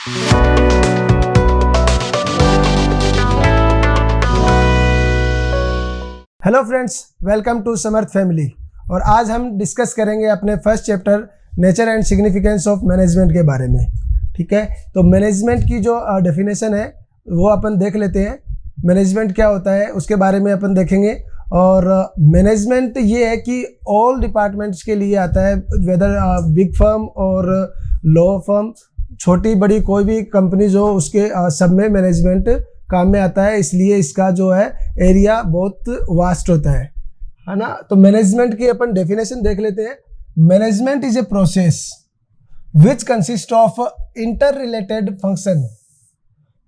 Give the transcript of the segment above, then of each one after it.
Hello friends, welcome to Samarth family. और आज हम डिस्कस करेंगे अपने first chapter nature and significance of management के बारे में। ठीक है, तो मैनेजमेंट की जो डेफिनेशन है वो अपन देख लेते हैं। मैनेजमेंट क्या होता है उसके बारे में अपन देखेंगे। और मैनेजमेंट ये है कि ऑल डिपार्टमेंट्स के लिए आता है, वेदर बिग फर्म और लो फर्म, छोटी बड़ी कोई भी कंपनीज हो उसके सब में मैनेजमेंट काम में आता है। इसलिए इसका जो है एरिया बहुत वास्ट होता है ना। तो मैनेजमेंट की अपन डेफिनेशन देख लेते हैं। Management is a process which consist of inter related function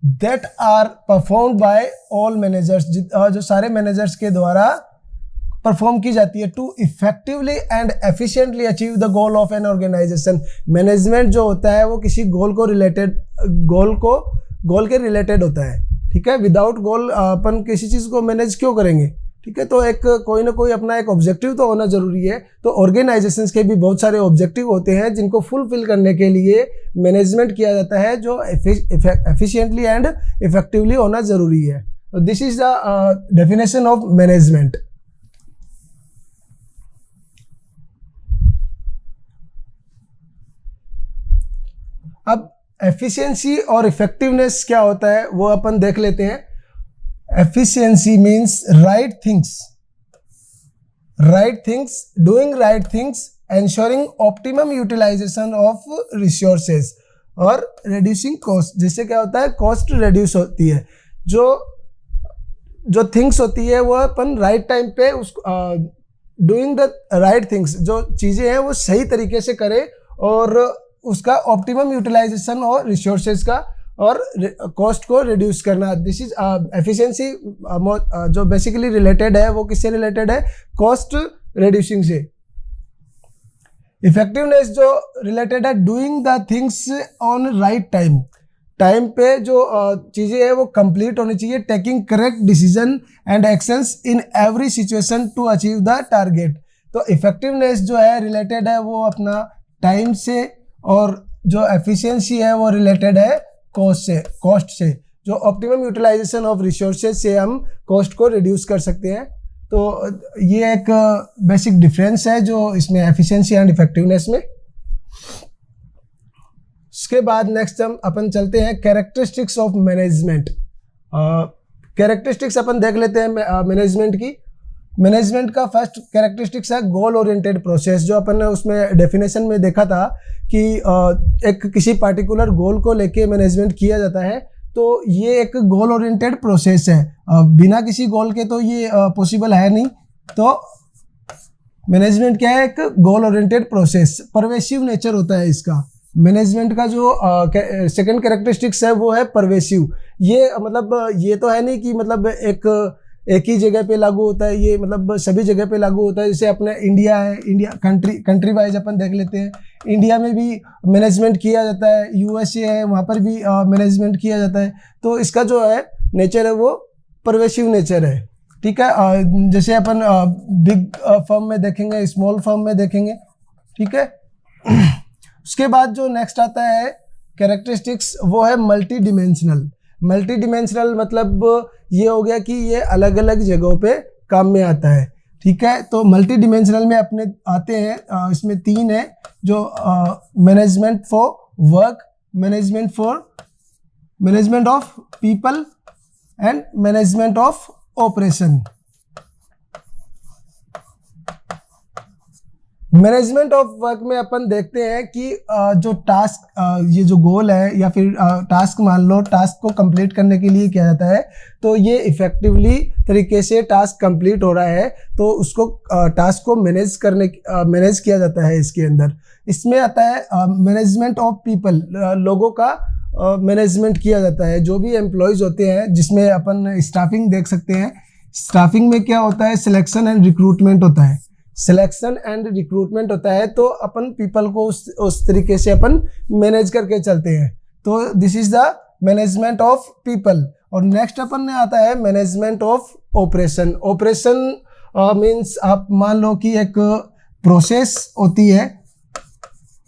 that are performed by all managers, जो सारे मैनेजर्स के द्वारा परफॉर्म की जाती है to effectively and efficiently achieve the goal of an organisation. Management जो होता है वो किसी गोल के रिलेटेड होता है। ठीक है, विदाउट गोल अपन किसी चीज़ को मैनेज क्यों करेंगे। ठीक है, तो एक कोई ना कोई अपना एक ऑब्जेक्टिव तो होना जरूरी है। तो ऑर्गेनाइजेशंस के भी बहुत सारे ऑब्जेक्टिव होते हैं जिनको फुलफिल करने के लिए मैनेजमेंट किया जाता है, जो एफिशिएंटली एंड इफेक्टिवली होना जरूरी है। तो this is the definition of management. अब एफिशिएंसी और इफेक्टिवनेस क्या होता है वो अपन देख लेते हैं। Efficiency means right things, doing right things, ensuring optimum utilisation of resources और रिड्यूसिंग कॉस्ट। जिससे क्या होता है, कॉस्ट रिड्यूस होती है। जो थिंग्स होती है वो अपन राइट टाइम पे उसको डूइंग द राइट थिंग्स, जो चीज़ें हैं वो सही तरीके से करें और उसका ऑप्टिमम यूटिलाइजेशन और रिसोर्सेज का और कॉस्ट को रिड्यूस करना। दिस इज एफिशिएंसी, जो बेसिकली रिलेटेड है वो किससे रिलेटेड है, कॉस्ट रिड्यूसिंग से। इफेक्टिवनेस जो रिलेटेड है doing the things on right time पे जो चीज़ें हैं वो कंप्लीट होनी चाहिए, taking correct decision and actions in every situation to achieve the target. तो इफेक्टिवनेस जो है रिलेटेड है वो अपना टाइम से, और जो एफिशिएंसी है वो रिलेटेड है कॉस्ट से। जो ऑप्टिमम यूटिलाइजेशन ऑफ रिसोर्सेज से हम कॉस्ट को रिड्यूस कर सकते हैं। तो ये एक बेसिक डिफरेंस है जो इसमें एफिशिएंसी एंड इफेक्टिवनेस में। उसके बाद नेक्स्ट हम अपन चलते हैं कैरेक्टरिस्टिक्स ऑफ मैनेजमेंट। कैरेक्टरिस्टिक्स अपन देख लेते हैं मैनेजमेंट की। मैनेजमेंट का फर्स्ट कैरेक्टरिस्टिक्स है गोल ओरिएंटेड प्रोसेस। जो अपन ने उसमें डेफिनेशन में देखा था कि एक किसी पार्टिकुलर गोल को लेके मैनेजमेंट किया जाता है। तो ये एक गोल ओरिएंटेड प्रोसेस है, बिना किसी गोल के तो ये पॉसिबल है नहीं। तो मैनेजमेंट क्या है, एक गोल ओरिएंटेड प्रोसेस, परवेसिव नेचर होता है इसका। मैनेजमेंट का जो सेकंड कैरेक्टरिस्टिक्स है वो है परवेसिव। ये मतलब ये तो है नहीं कि मतलब एक ही जगह पे लागू होता है, ये मतलब सभी जगह पे लागू होता है। जैसे अपने इंडिया है, इंडिया कंट्री वाइज अपन देख लेते हैं। इंडिया में भी मैनेजमेंट किया जाता है, यूएसए है वहाँ पर भी मैनेजमेंट किया जाता है। तो इसका जो है नेचर है वो परवेसिव नेचर है। ठीक है, जैसे अपन बिग फर्म में देखेंगे, स्मॉल फर्म में देखेंगे। ठीक है, उसके बाद जो नेक्स्ट आता है कैरेक्टरिस्टिक्स वो है मल्टी डिमेंशनल। मतलब ये हो गया कि ये अलग अलग जगहों पे काम में आता है। ठीक है, तो मल्टी डिमेंशनल में अपने आते हैं, इसमें तीन है जो management for work, management of people and management of operation. Management of work में अपन देखते हैं कि जो टास्क, ये जो गोल है या फिर टास्क मान लो, टास्क को कंप्लीट करने के लिए किया जाता है। तो ये इफेक्टिवली तरीके से टास्क कंप्लीट हो रहा है तो उसको टास्क को मैनेज किया जाता है। इसके अंदर इसमें आता है मैनेजमेंट ऑफ पीपल, लोगों का मैनेजमेंट किया जाता है। जो भी एम्प्लॉयज़ होते हैं, जिसमें अपन स्टाफिंग देख सकते हैं। स्टाफिंग में क्या होता है, सिलेक्शन एंड रिक्रूटमेंट होता है। तो अपन पीपल को उस तरीके से अपन मैनेज करके चलते हैं। तो this is the management of people. और नेक्स्ट अपन में आता है मैनेजमेंट ऑफ ऑपरेशन। मीन्स आप मान लो कि एक प्रोसेस होती है,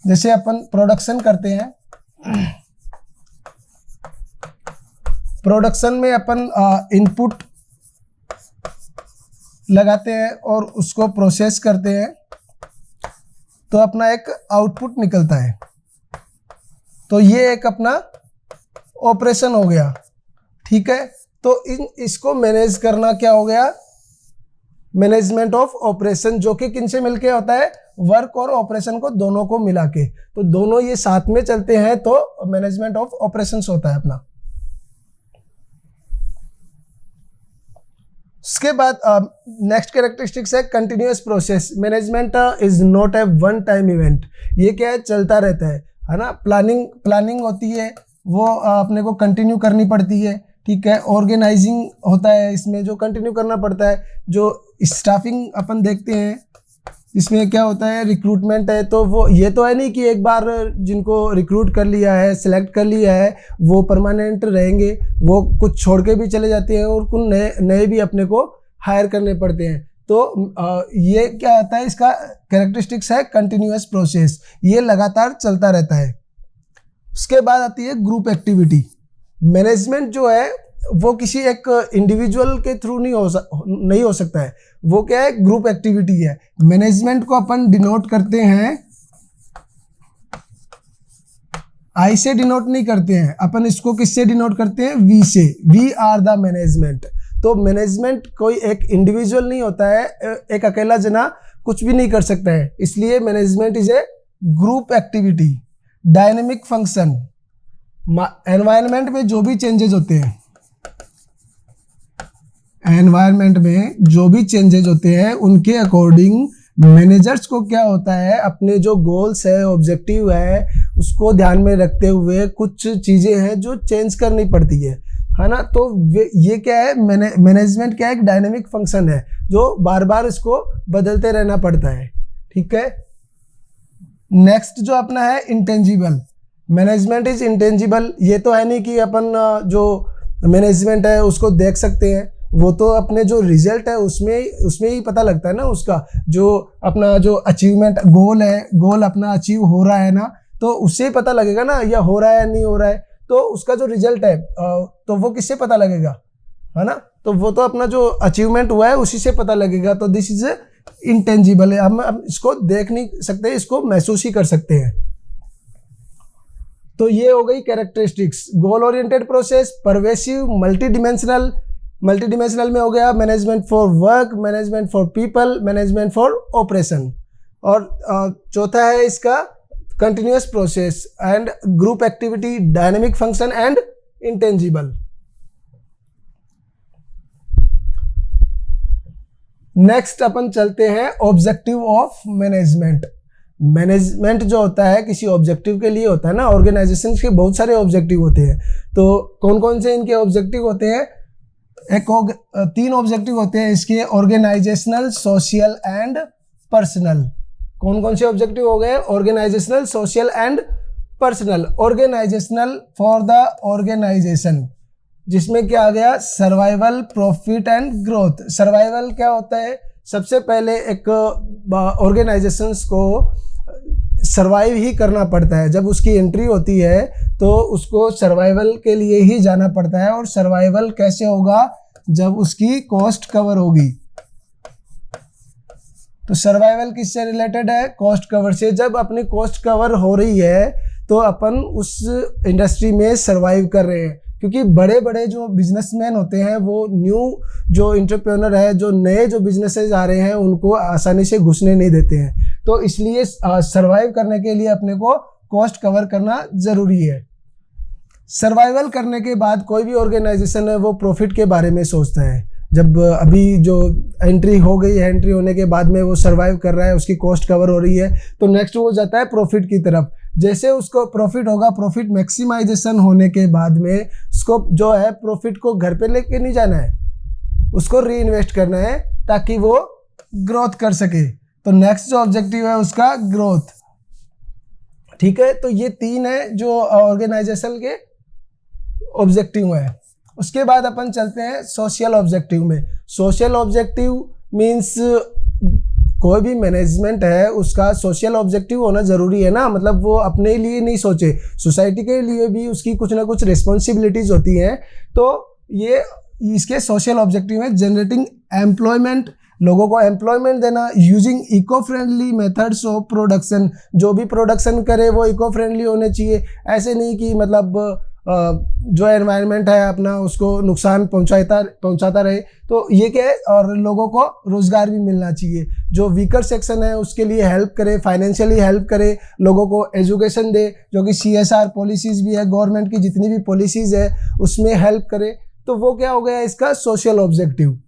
जैसे अपन प्रोडक्शन करते हैं प्रोडक्शन में अपन इनपुट लगाते हैं और उसको प्रोसेस करते हैं तो अपना एक आउटपुट निकलता है। तो ये एक अपना ऑपरेशन हो गया, ठीक है। तो इसको मैनेज करना क्या हो गया, मैनेजमेंट ऑफ ऑपरेशन, जो कि किनसे मिलके होता है, वर्क और ऑपरेशन को दोनों को मिला के। तो दोनों ये साथ में चलते हैं तो मैनेजमेंट ऑफ ऑपरेशंस होता है अपना। उसके बाद नेक्स्ट कैरेक्टरिस्टिक्स है continuous process. Management is not a one time event. ये क्या है, चलता रहता है ना। प्लानिंग होती है वो अपने को कंटिन्यू करनी पड़ती है, ठीक है। ऑर्गेनाइजिंग होता है इसमें जो कंटिन्यू करना पड़ता है। जो स्टाफिंग अपन देखते हैं इसमें क्या होता है, रिक्रूटमेंट है, तो वो ये तो है नहीं कि एक बार जिनको रिक्रूट कर लिया है, सिलेक्ट कर लिया है, वो परमानेंट रहेंगे। वो कुछ छोड़ के भी चले जाते हैं और कुछ नए भी अपने को हायर करने पड़ते हैं। तो ये क्या आता है, इसका कैरेक्टरिस्टिक्स है कंटिन्यूअस प्रोसेस, ये लगातार चलता रहता है। उसके बाद आती है ग्रुप एक्टिविटी। मैनेजमेंट जो है वो किसी एक इंडिविजुअल के थ्रू नहीं हो सकता है, वो क्या है, ग्रुप एक्टिविटी है। मैनेजमेंट को अपन डिनोट करते हैं, आई से डिनोट नहीं करते हैं अपन, इसको किससे डिनोट करते हैं, we say. We are the management. तो मैनेजमेंट कोई एक इंडिविजुअल नहीं होता है, एक अकेला जना कुछ भी नहीं कर सकता है, इसलिए management is A group activity. Dynamic function, environment में जो भी चेंजेस होते हैं, एनवायरनमेंट में जो भी चेंजेस होते हैं उनके अकॉर्डिंग मैनेजर्स को क्या होता है, अपने जो गोल्स है, ऑब्जेक्टिव है, उसको ध्यान में रखते हुए कुछ चीज़ें हैं जो चेंज करनी पड़ती है ना। तो ये क्या है, मैनेजमेंट क्या है, एक डायनेमिक फंक्शन है जो बार बार इसको बदलते रहना पड़ता है, ठीक है। नेक्स्ट जो अपना है इंटेंजिबल। Management is intangible. ये तो है नहीं कि अपन जो मैनेजमेंट है उसको देख सकते हैं, वो तो अपने जो रिजल्ट है उसमें ही पता लगता है ना उसका। जो अपना जो अचीवमेंट गोल है, गोल अपना अचीव हो रहा है ना, तो उससे ही पता लगेगा ना, या हो रहा है या नहीं हो रहा है। तो उसका जो रिजल्ट है तो वो किससे पता लगेगा, है ना। तो वो तो अपना जो अचीवमेंट हुआ है उसी से पता लगेगा। तो दिस इज इंटेंजिबल है, हम इसको देख नहीं सकते, इसको महसूस ही कर सकते हैं। तो ये हो गई characteristics. Goal oriented process, pervasive, multidimensional में हो गया management for work, management for people, management for operation. और चौथा है इसका continuous process and group activity, dynamic function and intangible. Next अपन चलते हैं ऑब्जेक्टिव ऑफ मैनेजमेंट। मैनेजमेंट जो होता है किसी ऑब्जेक्टिव के लिए होता है ना। ऑर्गेनाइजेशन के बहुत सारे ऑब्जेक्टिव होते हैं, तो कौन कौन से इनके ऑब्जेक्टिव होते हैं, तीन ऑब्जेक्टिव होते हैं इसके, ऑर्गेनाइजेशनल, सोशल एंड पर्सनल। कौन कौन से ऑब्जेक्टिव हो गए, organisational, social and personal. Organisational for the organisation, जिसमें क्या आ गया, survival, profit and growth. Survival क्या होता है, सबसे पहले एक ऑर्गेनाइजेशंस को सर्वाइव ही करना पड़ता है। जब उसकी एंट्री होती है तो उसको सर्वाइवल के लिए ही जाना पड़ता है। और सर्वाइवल कैसे होगा, जब उसकी कॉस्ट कवर होगी। तो सर्वाइवल किससे रिलेटेड है, कॉस्ट कवर से। जब अपनी कॉस्ट कवर हो रही है तो अपन उस इंडस्ट्री में सर्वाइव कर रहे हैं। क्योंकि बड़े बड़े जो बिजनेसमैन होते हैं वो न्यू जो एंटरप्रेन्योर है, जो नए जो बिजनेसेस आ रहे हैं, उनको आसानी से घुसने नहीं देते हैं। तो इसलिए सर्वाइव करने के लिए अपने को कॉस्ट कवर करना ज़रूरी है। सर्वाइवल करने के बाद कोई भी ऑर्गेनाइजेशन है वो प्रॉफिट के बारे में सोचता है। जब अभी जो एंट्री हो गई है, एंट्री होने के बाद में वो सर्वाइव कर रहा है, उसकी कॉस्ट कवर हो रही है, तो नेक्स्ट वो जाता है प्रॉफिट की तरफ। जैसे उसको प्रॉफिट होगा, प्रॉफिट मैक्सिमाइजेशन होने के बाद में उसको जो है प्रॉफिट को घर पे लेके नहीं जाना है, उसको री इन्वेस्ट करना है ताकि वो ग्रोथ कर सके। तो नेक्स्ट जो ऑब्जेक्टिव है उसका ग्रोथ, ठीक है। तो ये तीन है जो ऑर्गेनाइजेशन के ऑब्जेक्टिव है। उसके बाद अपन चलते हैं सोशल ऑब्जेक्टिव में। सोशल ऑब्जेक्टिव मीन्स कोई भी मैनेजमेंट है उसका सोशल ऑब्जेक्टिव होना ज़रूरी है ना, मतलब वो अपने लिए नहीं सोचे, सोसाइटी के लिए भी उसकी कुछ ना कुछ रिस्पॉन्सिबिलिटीज़ होती हैं। तो ये इसके सोशल ऑब्जेक्टिव है जनरेटिंग एम्प्लॉयमेंट, लोगों को एम्प्लॉयमेंट देना, using eco friendly methods of production, जो भी प्रोडक्शन करे वो इको फ्रेंडली होने चाहिए। ऐसे नहीं कि मतलब जो एनवायरनमेंट है अपना उसको नुकसान पहुंचाता रहे। तो ये क्या है, और लोगों को रोज़गार भी मिलना चाहिए, जो वीकर सेक्शन है उसके लिए हेल्प करे, फाइनेंशियली हेल्प करे, लोगों को एजुकेशन दे, जो कि CSR पॉलिसीज़ भी है, गवर्नमेंट की जितनी भी पॉलिसीज़ है उसमें हेल्प करे। तो वो क्या हो गया इसका सोशल ऑब्जेक्टिव।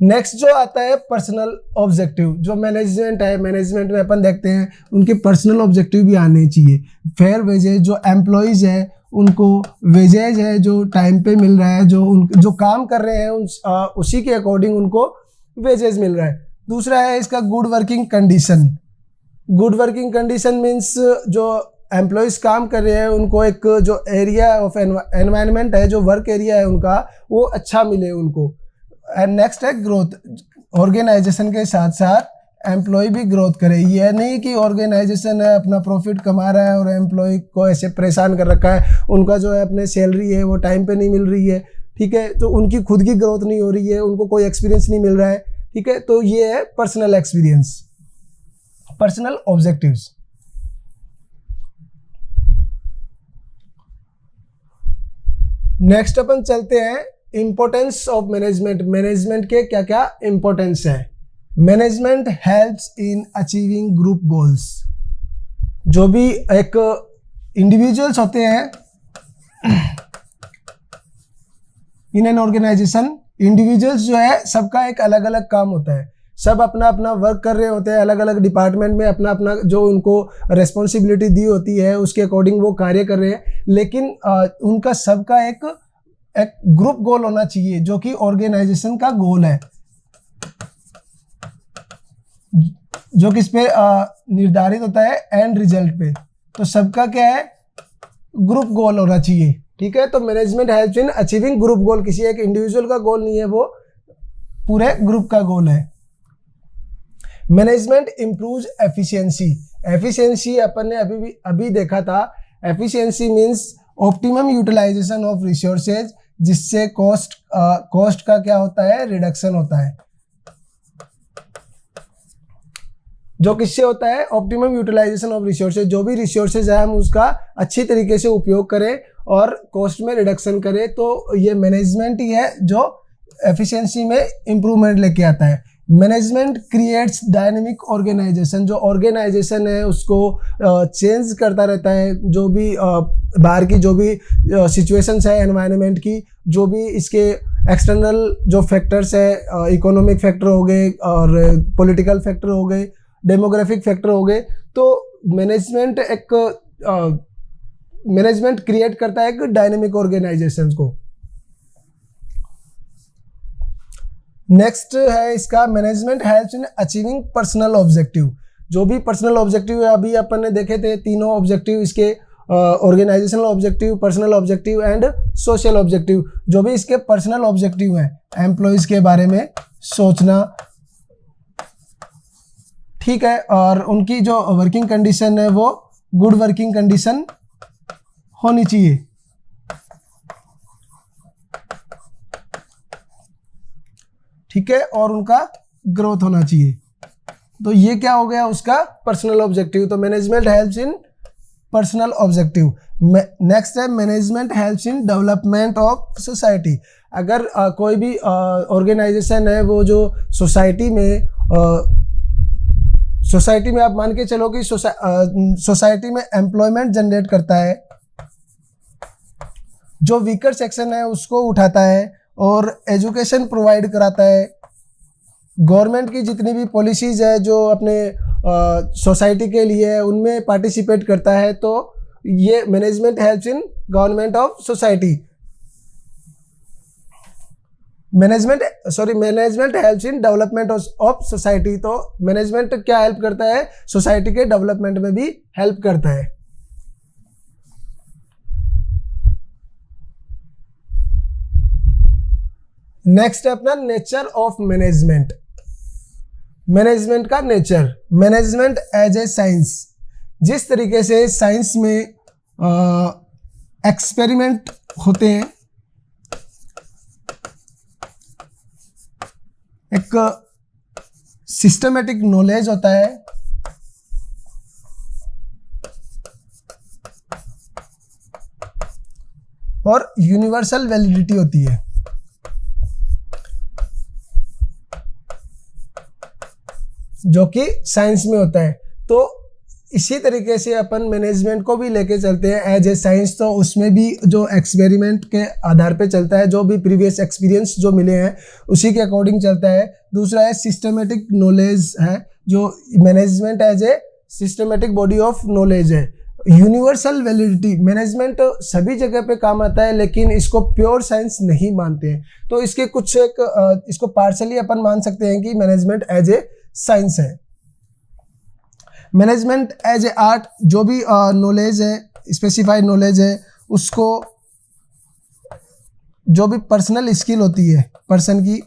नेक्स्ट जो आता है पर्सनल ऑब्जेक्टिव, जो मैनेजमेंट है, मैनेजमेंट में अपन देखते हैं उनके पर्सनल ऑब्जेक्टिव भी आने चाहिए। फेयर वेजेज, जो एम्प्लॉयज़ है उनको वेजेज है जो टाइम पे मिल रहा है, जो काम कर रहे हैं उसी के अकॉर्डिंग उनको वेजेज मिल रहा है। दूसरा है इसका good working condition. Good working condition means जो एम्प्लॉयज़ काम कर रहे हैं उनको एक जो एरिया ऑफ एनवायरनमेंट है, जो वर्क एरिया है उनका, वो अच्छा मिले उनको। एंड नेक्स्ट है ग्रोथ, ऑर्गेनाइजेशन के साथ साथ एम्प्लॉय भी ग्रोथ करे। ये नहीं कि ऑर्गेनाइजेशन है अपना प्रॉफिट कमा रहा है और एम्प्लॉय को ऐसे परेशान कर रखा है, उनका जो है अपने सैलरी है वो टाइम पे नहीं मिल रही है, ठीक है, तो उनकी खुद की ग्रोथ नहीं हो रही है, उनको कोई एक्सपीरियंस नहीं मिल रहा है, ठीक है। तो ये है personal experience, personal objectives. Next अपन चलते हैं इंपॉर्टेंस ऑफ मैनेजमेंट। मैनेजमेंट के क्या क्या इंपॉर्टेंस है। Management helps in achieving group goals. जो भी एक इंडिविजुअल्स होते हैं इन एन ऑर्गेनाइजेशन, इंडिविजुअल्स जो है सबका एक अलग अलग काम होता है, सब अपना अपना वर्क कर रहे होते हैं, अलग अलग डिपार्टमेंट में अपना अपना जो उनको रेस्पॉन्सिबिलिटी दी होती है उसके अकॉर्डिंग वो कार्य कर रहे हैं। लेकिन उनका सबका एक ग्रुप गोल होना चाहिए जो कि ऑर्गेनाइजेशन का गोल है, जो किस पे निर्धारित होता है, एंड रिजल्ट पे। तो सबका क्या है, ग्रुप गोल होना चाहिए, ठीक है। तो management helps in achieving group गोल, किसी एक इंडिविजुअल का गोल नहीं है, वो पूरे ग्रुप का गोल है। Management improves efficiency. एफिशिएंसी अपन ने अभी देखा था, efficiency means optimum utilisation of resources, जिससे कॉस्ट का क्या होता है, रिडक्शन होता है। जो किससे होता है, ऑप्टिमम यूटिलाइजेशन ऑफ रिसोर्सेज, जो भी रिसोर्सेज है हम उसका अच्छी तरीके से उपयोग करें और कॉस्ट में रिडक्शन करें। तो ये मैनेजमेंट ही है जो एफिशिएंसी में इंप्रूवमेंट लेके आता है। मैनेजमेंट क्रिएट्स डायनेमिक ऑर्गेनाइजेशन, जो ऑर्गेनाइजेशन है उसको चेंज करता रहता है, जो भी बाहर की जो भी सिचुएशंस है एनवायरनमेंट की, जो भी इसके एक्सटर्नल जो फैक्टर्स है, इकोनॉमिक फैक्टर हो गए और पॉलिटिकल फैक्टर हो गए, डेमोग्राफिक फैक्टर हो गए। तो मैनेजमेंट क्रिएट करता है एक डायनेमिक ऑर्गेनाइजेशन को। नेक्स्ट है इसका management helps in achieving personal objective. जो भी पर्सनल ऑब्जेक्टिव है, अभी अपन ने देखे थे तीनों ऑब्जेक्टिव इसके, organisational objective, personal objective and social objective. जो भी इसके पर्सनल ऑब्जेक्टिव हैं, एम्प्लॉयज़ के बारे में सोचना, ठीक है, और उनकी जो वर्किंग कंडीशन है वो गुड वर्किंग कंडीशन होनी चाहिए, ठीक है, और उनका ग्रोथ होना चाहिए। तो ये क्या हो गया उसका पर्सनल ऑब्जेक्टिव। तो management helps in personal objective. Next है management helps in development of society. अगर कोई भी ऑर्गेनाइजेशन है वो जो सोसाइटी में आप मान के चलो कि सोसाइटी में एम्प्लॉयमेंट जनरेट करता है, जो वीकर सेक्शन है उसको उठाता है और एजुकेशन प्रोवाइड कराता है, गवर्नमेंट की जितनी भी पॉलिसीज़ है जो अपने सोसाइटी के लिए है उनमें पार्टिसिपेट करता है। तो ये management helps in government of society. Management helps in development of society. तो मैनेजमेंट क्या हेल्प करता है, सोसाइटी के डेवलपमेंट में भी हेल्प करता है। नेक्स्ट है अपना नेचर ऑफ मैनेजमेंट। मैनेजमेंट का nature, management as a science, जिस तरीके से साइंस में एक्सपेरिमेंट होते हैं, एक सिस्टमेटिक नॉलेज होता है, और यूनिवर्सल वैलिडिटी होती है। जो कि साइंस में होता है। तो इसी तरीके से अपन मैनेजमेंट को भी लेके चलते हैं एज ए साइंस। तो उसमें भी जो एक्सपेरिमेंट के आधार पे चलता है, जो भी प्रीवियस एक्सपीरियंस जो मिले हैं उसी के अकॉर्डिंग चलता है। दूसरा है सिस्टमेटिक नॉलेज है, जो management as a systematic body of knowledge है। यूनिवर्सल वैलिडिटी, मैनेजमेंट सभी जगह पे काम आता है लेकिन इसको प्योर साइंस नहीं मानते हैं। तो इसके कुछ इसको पार्शली अपन मान सकते हैं कि मैनेजमेंट एज ए साइंस है। मैनेजमेंट एज ए आर्ट, जो भी नॉलेज है, स्पेसिफाइड नॉलेज है, उसको जो भी पर्सनल स्किल होती है पर्सन की,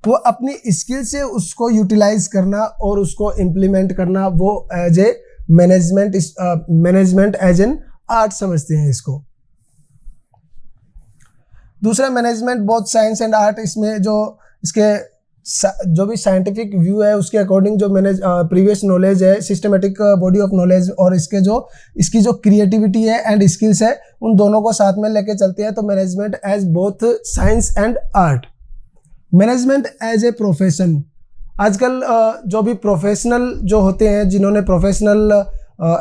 वो अपनी स्किल से उसको यूटिलाइज करना और उसको इम्प्लीमेंट करना, वो as a management as an art समझते हैं इसको। दूसरा management both science and art, इसमें जो इसके जो भी साइंटिफिक व्यू है उसके अकॉर्डिंग जो प्रीवियस नॉलेज है, सिस्टमेटिक बॉडी ऑफ नॉलेज, और इसकी जो क्रिएटिविटी है एंड स्किल्स है, उन दोनों को साथ में लेके चलते हैं। तो management as both science and art. Management as a profession, आजकल जो भी प्रोफेशनल जो होते हैं, जिन्होंने प्रोफेशनल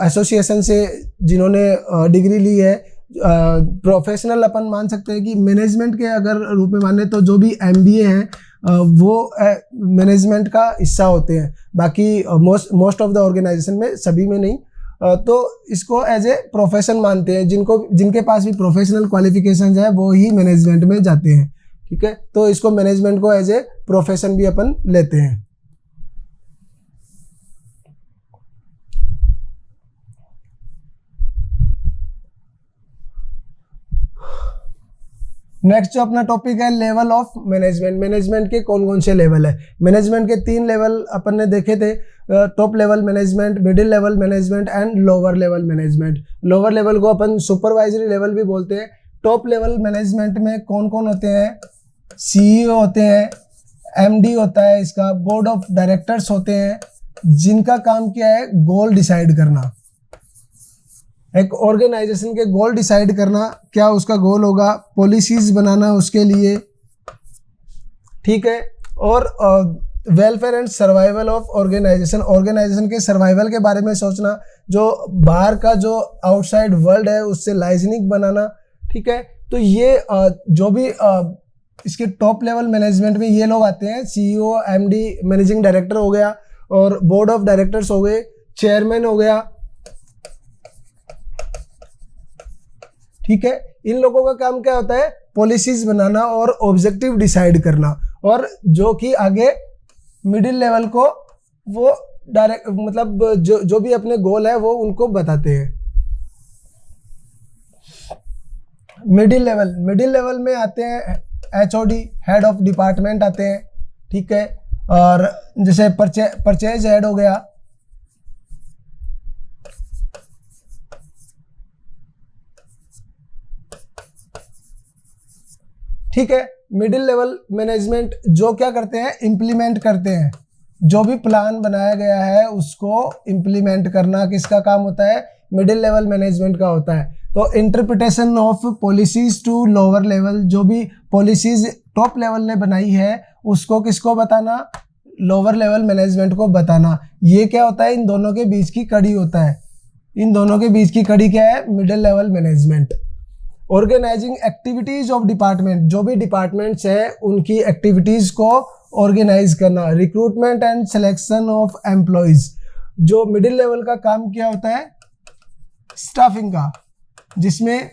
एसोसिएशन से जिन्होंने डिग्री ली है, प्रोफेशनल अपन मान सकते हैं कि मैनेजमेंट के अगर रूप में माने तो जो भी एमबीए हैं वो मैनेजमेंट का हिस्सा होते हैं। बाकी मोस्ट ऑफ द ऑर्गेनाइजेशन में, सभी में नहीं। तो इसको एज ए प्रोफेशन मानते हैं। जिनके पास भी प्रोफेशनल क्वालिफिकेशन है वो ही मैनेजमेंट में जाते हैं। ठीक है, तो इसको मैनेजमेंट को एज ए प्रोफेशन भी अपन लेते हैं। नेक्स्ट जो अपना टॉपिक है लेवल ऑफ मैनेजमेंट। मैनेजमेंट के कौन कौन से लेवल है? मैनेजमेंट के 3 लेवल अपन ने देखे थे, top level management, middle level management and lower level management. Lower level को अपन सुपरवाइजरी लेवल भी बोलते हैं। टॉप लेवल मैनेजमेंट में कौन कौन होते हैं? सीईओ होते हैं, एमडी होता है, इसका बोर्ड ऑफ डायरेक्टर्स होते हैं, जिनका काम क्या है? गोल डिसाइड करना। एक ऑर्गेनाइजेशन के गोल डिसाइड करना, क्या उसका गोल होगा, पॉलिसीज बनाना उसके लिए। ठीक है, और welfare and survival of organisation, organisation के सर्वाइवल के बारे में सोचना, जो बाहर का जो आउटसाइड वर्ल्ड है उससे लाइजनिक बनाना। ठीक है, तो ये जो भी इसके टॉप लेवल मैनेजमेंट में ये लोग आते हैं। सीईओ, एमडी, मैनेजिंग डायरेक्टर हो गया, और बोर्ड ऑफ डायरेक्टर्स हो गए, चेयरमैन हो गया। ठीक है, इन लोगों का काम क्या होता है? पॉलिसीज बनाना और ऑब्जेक्टिव डिसाइड करना। और जो कि आगे मिडिल लेवल को वो डायरेक्ट मतलब जो भी अपने गोल है वो उनको बताते हैं। मिडिल लेवल में आते हैं एचओडी, हेड ऑफ डिपार्टमेंट आते हैं। ठीक है, और जैसे परचेज हेड हो गया। ठीक है, मिडिल लेवल मैनेजमेंट जो क्या करते हैं? इम्प्लीमेंट करते हैं। जो भी प्लान बनाया गया है उसको इम्प्लीमेंट करना किसका काम होता है? मिडिल लेवल मैनेजमेंट का होता है। तो interpretation of policies to lower level, जो भी पॉलिसीज टॉप लेवल ने बनाई है उसको किसको बताना? लोअर लेवल मैनेजमेंट को बताना। ये क्या होता है? इन दोनों के बीच की कड़ी होता है। इन दोनों के बीच की कड़ी क्या है? Middle level management. Organising activities of department, जो भी डिपार्टमेंट्स है उनकी एक्टिविटीज को ऑर्गेनाइज करना। Recruitment and selection of employees, जो मिडिल लेवल का काम क्या होता है? स्टाफिंग का, जिसमें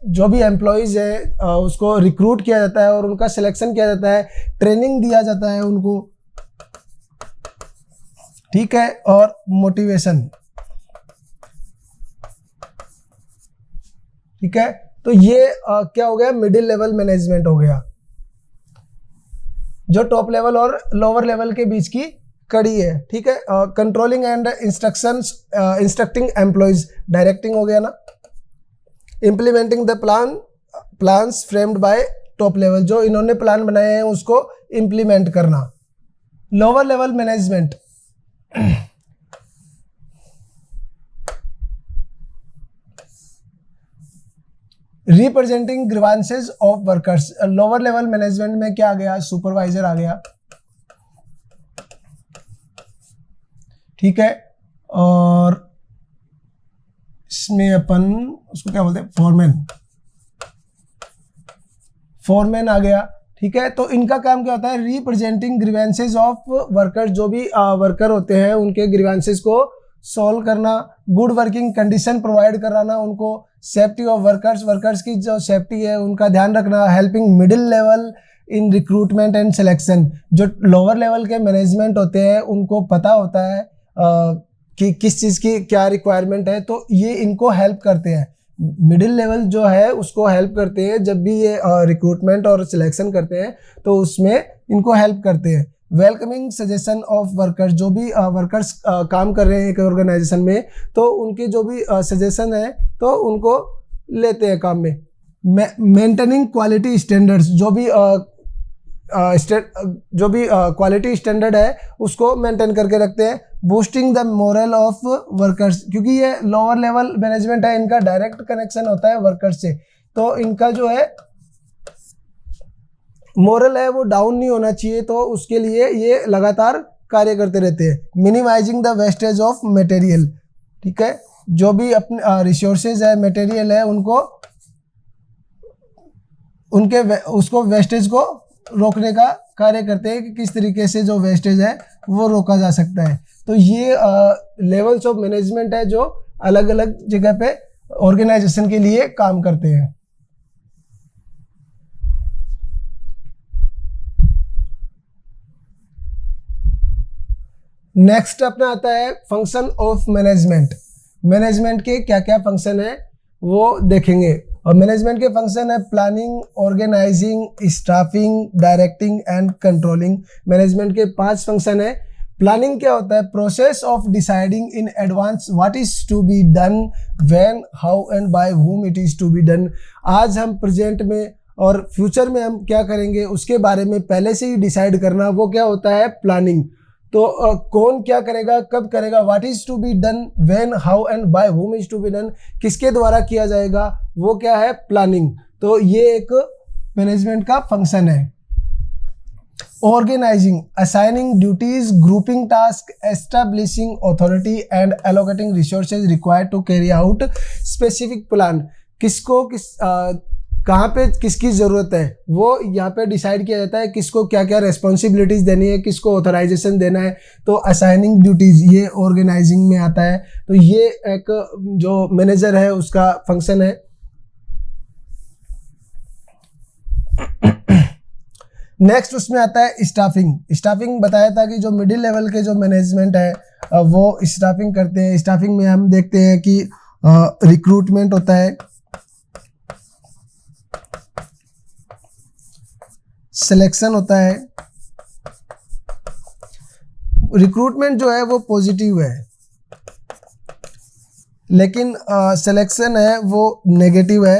जो भी एम्प्लॉयज है उसको रिक्रूट किया जाता है और उनका सिलेक्शन किया जाता है, ट्रेनिंग दिया जाता है उनको। ठीक है, और मोटिवेशन। ठीक है, तो ये क्या हो गया? मिडिल लेवल मैनेजमेंट हो गया। जो टॉप लेवल और लोअर लेवल के बीच की कड़ी है, ठीक है। Controlling and instructing employees, directing हो गया ना। Implementing the plans framed bye top level, जो इन्होंने प्लान बनाए हैं उसको इम्प्लीमेंट करना। Lower level management, representing grievances of workers. Lower level management में क्या आ गया, सुपरवाइजर आ गया, ठीक है। और इसमें अपन उसको क्या बोलते हैं, फोरमैन आ गया, ठीक है। तो इनका काम क्या होता है, रिप्रेजेंटिंग ग्रीवेंसेस ऑफ वर्कर्स, जो भी वर्कर होते हैं उनके ग्रीवेंसेस को सॉल्व करना, गुड वर्किंग कंडीशन प्रोवाइड कराना उनको, सेफ्टी ऑफ वर्कर्स की जो सेफ्टी है उनका ध्यान रखना, helping middle level in recruitment and selection. जो लोअर लेवल के मैनेजमेंट होते हैं उनको पता होता है कि किस चीज़ की क्या रिक्वायरमेंट है, तो ये इनको हेल्प करते हैं। मिडिल लेवल जो है उसको हेल्प करते हैं, जब भी ये रिक्रूटमेंट और सिलेक्शन करते हैं तो उसमें इनको हेल्प करते हैं। वेलकमिंग सजेशन ऑफ वर्कर्स, जो भी वर्कर्स काम कर रहे हैं एक ऑर्गेनाइजेशन में, तो उनकी जो भी सजेशन है तो उनको लेते हैं काम में। मेंटेनिंग क्वालिटी स्टैंडर्ड्स, जो भी क्वालिटी स्टैंडर्ड है उसको मेंटेन करके रखते हैं। Boosting the moral of workers, क्योंकि ये लोअर लेवल मैनेजमेंट है, इनका डायरेक्ट कनेक्शन होता है वर्कर्स से, तो इनका जो है मोरल है वो डाउन नहीं होना चाहिए, तो उसके लिए ये लगातार कार्य करते रहते हैं। Minimising the wastage of material, ठीक है। जो भी अपने रिसोर्सेज है, मटेरियल है, उसको वेस्टेज को रोकने का कार्य करते हैं कि किस तरीके से जो वेस्टेज है वो रोका जा सकता है। तो ये लेवल्स ऑफ मैनेजमेंट है जो अलग अलग जगह पे ऑर्गेनाइजेशन के लिए काम करते हैं। नेक्स्ट अपना आता है फंक्शन ऑफ मैनेजमेंट। मैनेजमेंट के क्या क्या फंक्शन है वो देखेंगे। और मैनेजमेंट के फंक्शन है planning, organising, staffing, directing and controlling. Management के 5 फंक्शन है। प्लानिंग क्या होता है, process of deciding in advance what is to be done, when, how and by whom it is to be done. आज हम present में और फ्यूचर में हम क्या करेंगे उसके बारे में पहले से ही डिसाइड करना, वो क्या होता है प्लानिंग। तो कौन क्या करेगा, कब करेगा, what is to be done, when, how and by whom is to be done, किसके द्वारा किया जाएगा, वो क्या है प्लानिंग। तो ये एक मैनेजमेंट का फंक्शन है। Organising, assigning duties, grouping task, establishing authority and allocating resources required to carry out specific plan. किसको कहाँ पे किसकी ज़रूरत है वो यहाँ पे डिसाइड किया जाता है, किसको क्या क्या रेस्पॉन्सिबिलिटीज़ देनी है, किसको ऑथराइजेशन देना है। तो असाइनिंग ड्यूटीज़ ये ऑर्गेनाइजिंग में आता है। तो ये एक जो मैनेजर है उसका फंक्शन है। नेक्स्ट उसमें आता है स्टाफिंग। स्टाफिंग बताया था कि जो मिडिल लेवल के जो मैनेजमेंट है वो स्टाफिंग करते हैं। स्टाफिंग में हम देखते हैं कि रिक्रूटमेंट होता है, सिलेक्शन होता है। रिक्रूटमेंट जो है वो पॉजिटिव है, लेकिन सिलेक्शन है वो नेगेटिव है।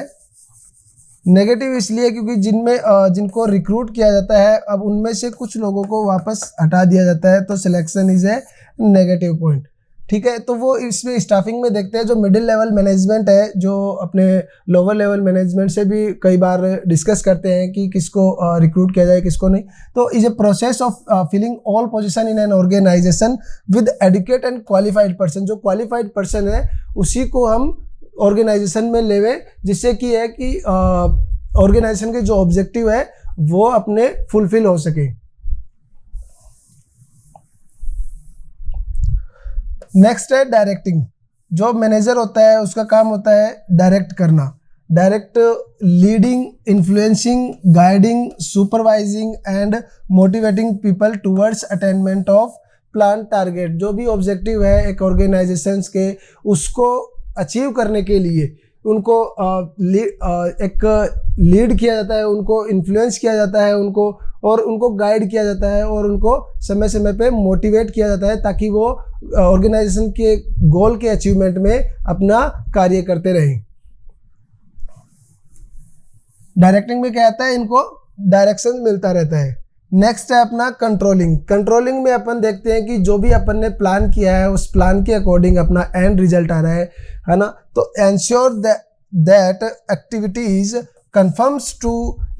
नेगेटिव इसलिए क्योंकि जिनको रिक्रूट किया जाता है अब उनमें से कुछ लोगों को वापस हटा दिया जाता है, तो selection is a negative point, ठीक है। तो वो इसमें स्टाफिंग में देखते हैं। जो मिडिल लेवल मैनेजमेंट है जो अपने लोअर लेवल मैनेजमेंट से भी कई बार डिस्कस करते हैं कि किसको रिक्रूट किया जाए किसको नहीं। तो is a process of filling all position in an organisation with educate and qualified person. जो क्वालिफाइड पर्सन है उसी को हम ऑर्गेनाइजेशन में लेवे, जिससे कि है कि ऑर्गेनाइजेशन के जो ऑब्जेक्टिव है वो अपने फुलफिल हो सके। नेक्स्ट है डायरेक्टिंग। जो मैनेजर होता है उसका काम होता है डायरेक्ट करना। Direct leading, influencing, guiding, supervising and motivating people towards attainment of plan target. जो भी ऑब्जेक्टिव है एक ऑर्गेनाइजेशंस के उसको अचीव करने के लिए उनको एक लीड किया जाता है, उनको इन्फ्लुएंस किया जाता है, उनको गाइड किया जाता है और उनको समय समय पे मोटिवेट किया जाता है ताकि वो ऑर्गेनाइजेशन के गोल के अचीवमेंट में अपना कार्य करते रहें। डायरेक्टिंग में क्या आता है, इनको डायरेक्शन मिलता रहता है। नेक्स्ट है अपना कंट्रोलिंग। कंट्रोलिंग में अपन देखते हैं कि जो भी अपन ने प्लान किया है उस प्लान के अकॉर्डिंग अपना एंड रिजल्ट आ रहा है ना। तो ensure that activities conforms to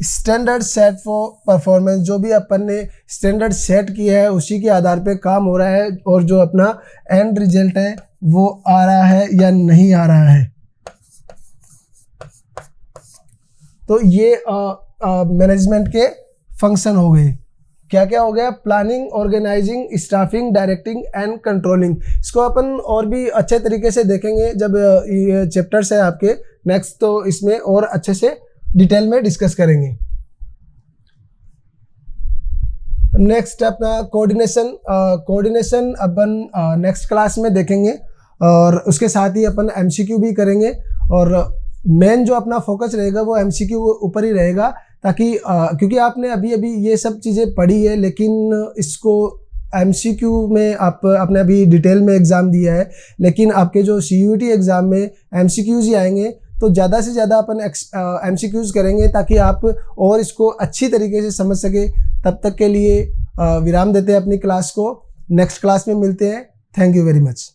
standard set for performance. जो भी अपन ने स्टैंडर्ड सेट किया है उसी के आधार पे काम हो रहा है और जो अपना एंड रिजल्ट है वो आ रहा है या नहीं आ रहा है। तो ये मैनेजमेंट के फंक्शन हो गए। क्या क्या हो गया, planning, organising, staffing, directing and controlling. इसको अपन और भी अच्छे तरीके से देखेंगे जब ये चैप्टर्स है आपके नेक्स्ट, तो इसमें और अच्छे से डिटेल में डिस्कस करेंगे। नेक्स्ट अपना कोऑर्डिनेशन। कोऑर्डिनेशन अपन नेक्स्ट क्लास में देखेंगे और उसके साथ ही अपन एमसीक्यू भी करेंगे और मेन जो अपना फोकस रहेगा वो एमसीक्यू ऊपर ही रहेगा, ताकि क्योंकि आपने अभी अभी ये सब चीज़ें पढ़ी है लेकिन इसको एमसीक्यू में आपने अभी डिटेल में एग्ज़ाम दिया है, लेकिन आपके जो सीयूईटी एग्ज़ाम में एमसीक्यूज़ ही आएंगे। तो ज़्यादा से ज़्यादा अपन एमसीक्यूज़ करेंगे ताकि आप और इसको अच्छी तरीके से समझ सके। तब तक के लिए विराम देते हैं अपनी क्लास को, नेक्स्ट क्लास में मिलते हैं। Thank you very much.